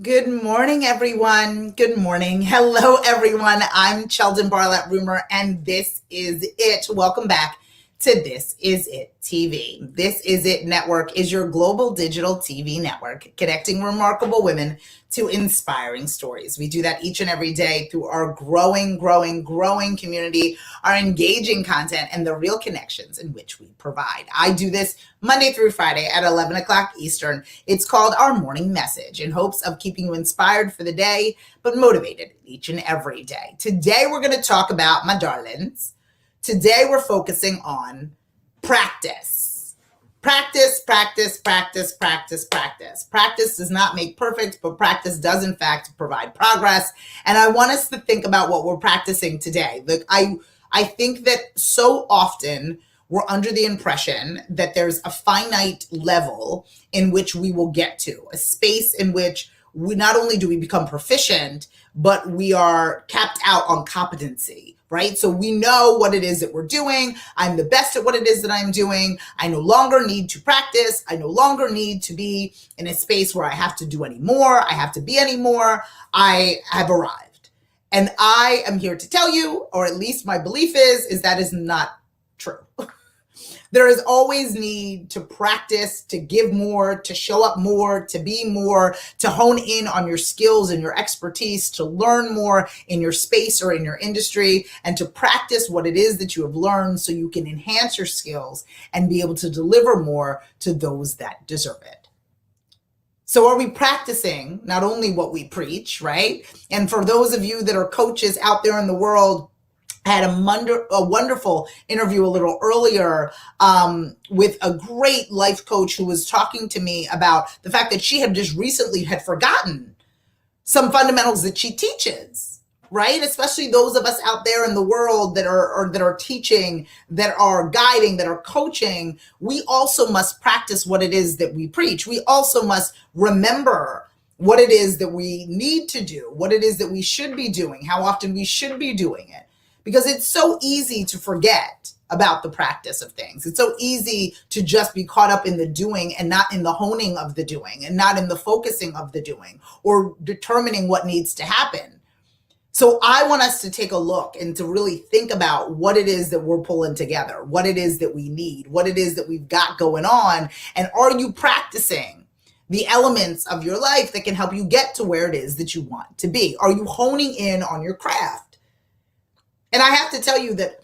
Good morning, everyone. Good morning. Hello, everyone. I'm CHELDIN BARLATT RUMER, and this is it. Welcome back to This Is It TV. This Is It Network is your global digital TV network connecting remarkable women to inspiring stories. We do that each and every day through our growing community, our engaging content, and the real connections in which we provide. I do this Monday through Friday at 11 o'clock Eastern. It's called Our Morning Message in hopes of keeping you inspired for the day, but motivated each and every day. Today, we're going to talk about, my darlings, today we're focusing on practice. Practice. Practice does not make perfect, but practice does in fact provide progress. And I want us to think about what we're practicing today. Look, I think that so often we're under the impression that there's a finite level in which we will get to, a space in which we not only do we become proficient, but we are capped out on competency, right? So we know what it is that we're doing. I'm the best at what it is that I'm doing. I no longer need to practice. I no longer need to be in a space where I have to do any more. I have to be any more. I have arrived. And I am here to tell you, or at least my belief is that is not true. There is always need to practice, to give more, to show up more, to be more, to hone in on your skills and your expertise, to learn more in your space or in your industry, and to practice what it is that you have learned so you can enhance your skills and be able to deliver more to those that deserve it. So are we practicing not only what we preach, right? And for those of you that are coaches out there in the world, I had a wonderful interview a little earlier with a great life coach who was talking to me about the fact that she had just recently had forgotten some fundamentals that she teaches, right? Especially those of us out there in the world that are teaching, that are guiding, that are coaching. We also must practice what it is that we preach. We also must remember what it is that we need to do, what it is that we should be doing, how often we should be doing it. Because it's so easy to forget about the practice of things. It's so easy to just be caught up in the doing and not in the honing of the doing and not in the focusing of the doing or determining what needs to happen. So I want us to take a look and to really think about what it is that we're pulling together, what it is that we need, what it is that we've got going on. And are you practicing the elements of your life that can help you get to where it is that you want to be? Are you honing in on your craft? And I have to tell you that,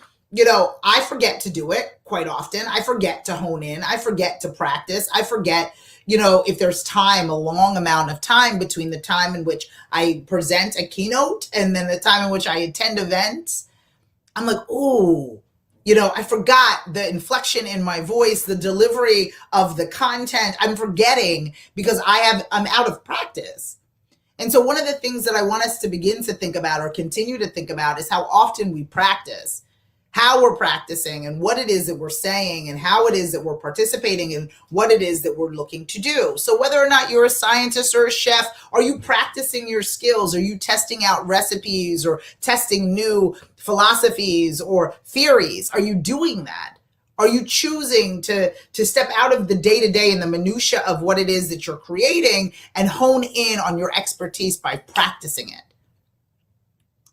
I forget to do it quite often. I forget to hone in. I forget to practice. I forget, if there's time, a long amount of time between the time in which I present a keynote and then the time in which I attend events. I'm like, I forgot the inflection in my voice, the delivery of the content. I'm forgetting because I'm out of practice. And so one of the things that I want us to begin to think about or continue to think about is how often we practice, how we're practicing and what it is that we're saying and how it is that we're participating and what it is that we're looking to do. So whether or not you're a scientist or a chef, are you practicing your skills? Are you testing out recipes or testing new philosophies or theories? Are you doing that? Are you choosing to step out of the day-to-day and the minutia of what it is that you're creating and hone in on your expertise by practicing it?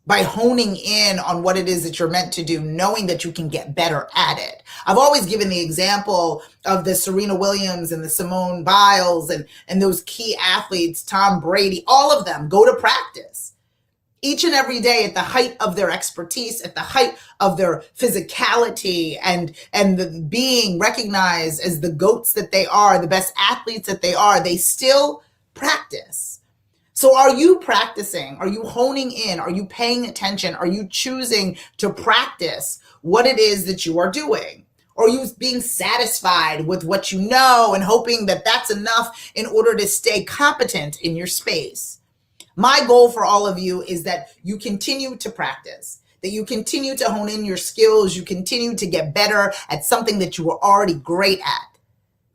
By honing in on what it is that you're meant to do, knowing that you can get better at it. I've always given the example of the Serena Williams and the Simone Biles and those key athletes, Tom Brady, all of them go to practice. Each and every day at the height of their expertise, at the height of their physicality and the being recognized as the GOATs that they are, the best athletes that they are, they still practice. So are you practicing? Are you honing in? Are you paying attention? Are you choosing to practice what it is that you are doing? Or are you being satisfied with what you know and hoping that that's enough in order to stay competent in your space? My goal for all of you is that you continue to practice, that you continue to hone in your skills, you continue to get better at something that you were already great at,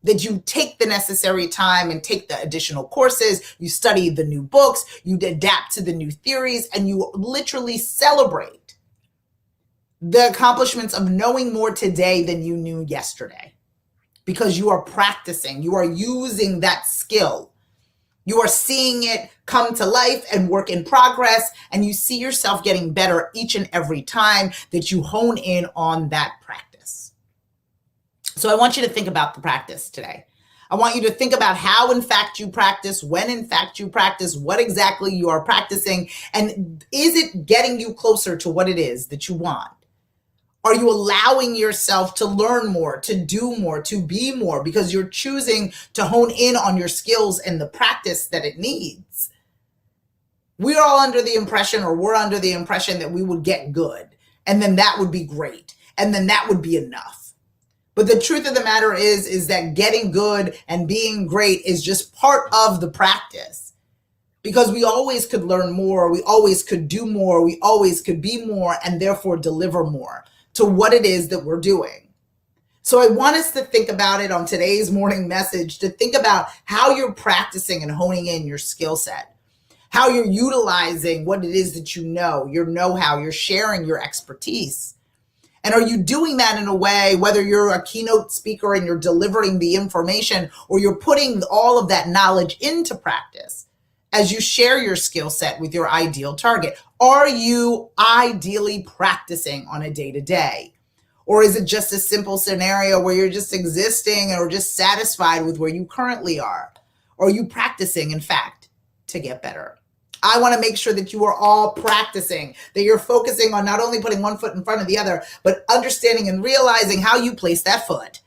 that you take the necessary time and take the additional courses, you study the new books, you adapt to the new theories, and you literally celebrate the accomplishments of knowing more today than you knew yesterday, because you are practicing, you are using that skill You are seeing it come to life and work in progress, and you see yourself getting better each and every time that you hone in on that practice. So I want you to think about the practice today. I want you to think about how, in fact, you practice, when, in fact, you practice, what exactly you are practicing, and is it getting you closer to what it is that you want? Are you allowing yourself to learn more, to do more, to be more, because you're choosing to hone in on your skills and the practice that it needs? We're all under the impression, or we're under the impression, that we would get good, and then that would be great, and then that would be enough. But the truth of the matter is that getting good and being great is just part of the practice, because we always could learn more, we always could do more, we always could be more, and therefore deliver more to what it is that we're doing. So I want us to think about it on today's morning message, to think about how you're practicing and honing in your skill set, how you're utilizing what it is that you know, your know-how, you're sharing your expertise. And are you doing that in a way, whether you're a keynote speaker and you're delivering the information, or you're putting all of that knowledge into practice as you share your skill set with your ideal target? Are you ideally practicing on a day-to-day? Or is it just a simple scenario where you're just existing or just satisfied with where you currently are? Or are you practicing, in fact, to get better? I want to make sure that you are all practicing, that you're focusing on not only putting one foot in front of the other, but understanding and realizing how you place that foot,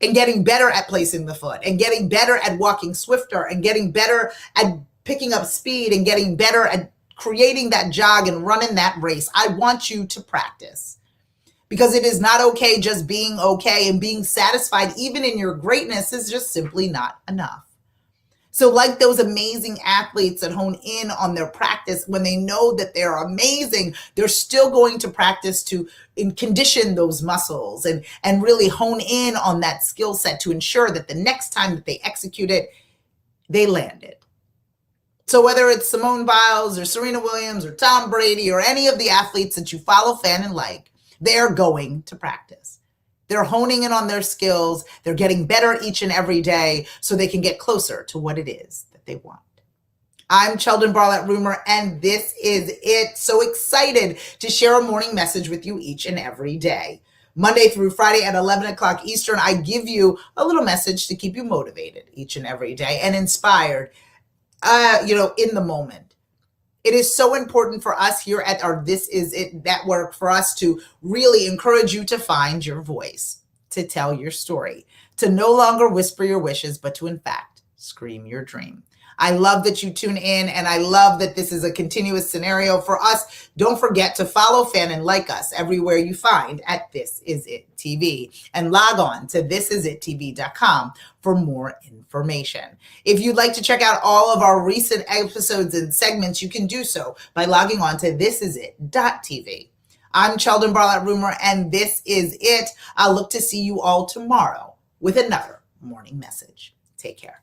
and getting better at placing the foot, and getting better at walking swifter, and getting better at picking up speed, and getting better at creating that jog and running that race. I want you to practice, because it is not okay just being okay, and being satisfied even in your greatness is just simply not enough. So like those amazing athletes that hone in on their practice, when they know that they're amazing, they're still going to practice to condition those muscles and really hone in on that skill set to ensure that the next time that they execute it, they land it. So whether it's Simone Biles or Serena Williams or Tom Brady or any of the athletes that you follow, fan, and like, they're going to practice. They're honing in on their skills. They're getting better each and every day so they can get closer to what it is that they want. I'm CHELDIN BARLATT RUMER, and this is it. So excited to share a morning message with you each and every day. Monday through Friday at 11 o'clock Eastern, I give you a little message to keep you motivated each and every day and inspired, in the moment. It is so important for us here at our This Is It network for us to really encourage you to find your voice, to tell your story, to no longer whisper your wishes, but to, in fact, scream your dream. I love that you tune in, and I love that this is a continuous scenario for us. Don't forget to follow, fan, and like us everywhere you find at This Is It TV, and log on to thisisittv.com for more information. If you'd like to check out all of our recent episodes and segments, you can do so by logging on to thisisit.tv. I'm CHELDIN BARLATT RUMER, and this is it. I'll look to see you all tomorrow with another morning message. Take care.